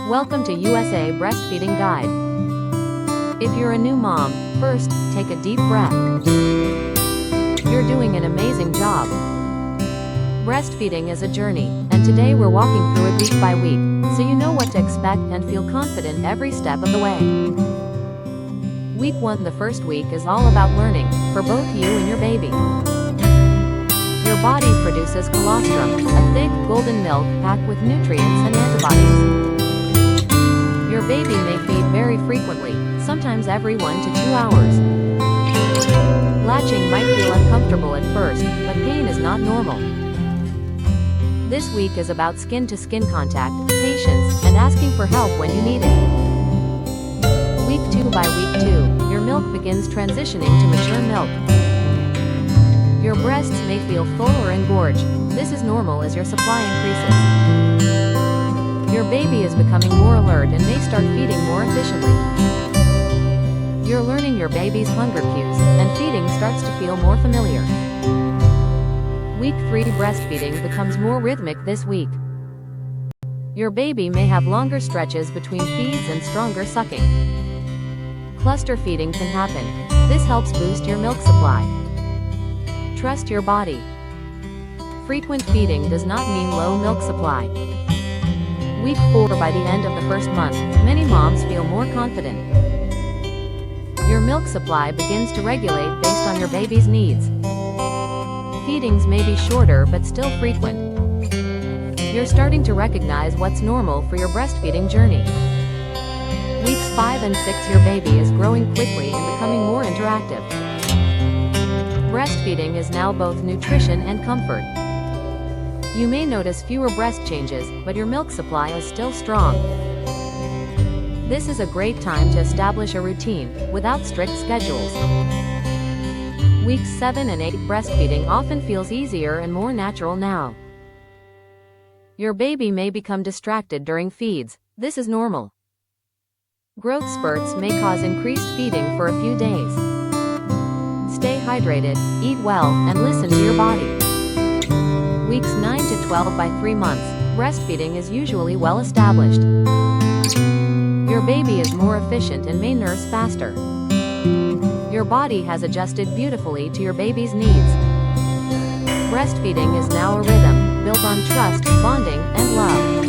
Welcome to USA Breastfeeding Guide. If you're a new mom, first, take a deep breath. You're doing an amazing job. Breastfeeding is a journey, and today we're walking through it week by week, so you know what to expect and feel confident every step of the way. Week 1, the first week, is all about learning, for both you and your baby. Your body produces colostrum, a thick, golden milk packed with nutrients and antibodies. Your baby may feed very frequently, sometimes every 1 to 2 hours. Latching might feel uncomfortable at first, but pain is not normal. This week is about skin-to-skin contact, patience, and asking for help when you need it. Week 2, by week 2, your milk begins transitioning to mature milk. Your breasts may feel full or engorged. This is normal as your supply increases. Your baby is becoming more alert and may start feeding more efficiently. You're learning your baby's hunger cues, and feeding starts to feel more familiar. Week 3, breastfeeding becomes more rhythmic this week. Your baby may have longer stretches between feeds and stronger sucking. Cluster feeding can happen. This helps boost your milk supply. Trust your body. Frequent feeding does not mean low milk supply. Week 4, by the end of the first month, many moms feel more confident. Your milk supply begins to regulate based on your baby's needs. Feedings may be shorter but still frequent. You're starting to recognize what's normal for your breastfeeding journey. Weeks 5 and 6, your baby is growing quickly and becoming more interactive. Breastfeeding is now both nutrition and comfort. You may notice fewer breast changes, but your milk supply is still strong. This is a great time to establish a routine, without strict schedules. Weeks 7 and 8, breastfeeding often feels easier and more natural now. Your baby may become distracted during feeds. This is normal. Growth spurts may cause increased feeding for a few days. Stay hydrated, eat well, and listen to your body. Weeks 9 to 12, by 3 months, breastfeeding is usually well established. Your baby is more efficient and may nurse faster. Your body has adjusted beautifully to your baby's needs. Breastfeeding is now a rhythm, built on trust, bonding, and love.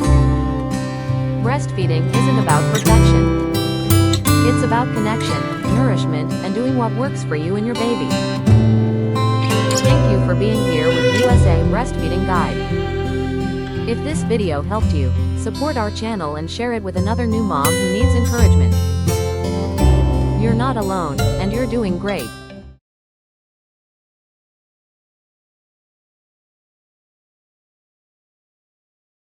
Breastfeeding isn't about perfection. It's about connection, nourishment, and doing what works for you and your baby. Thank you for being here with USA Breastfeeding Guide. If this video helped you, support our channel and share it with another new mom who needs encouragement. You're not alone, and you're doing great.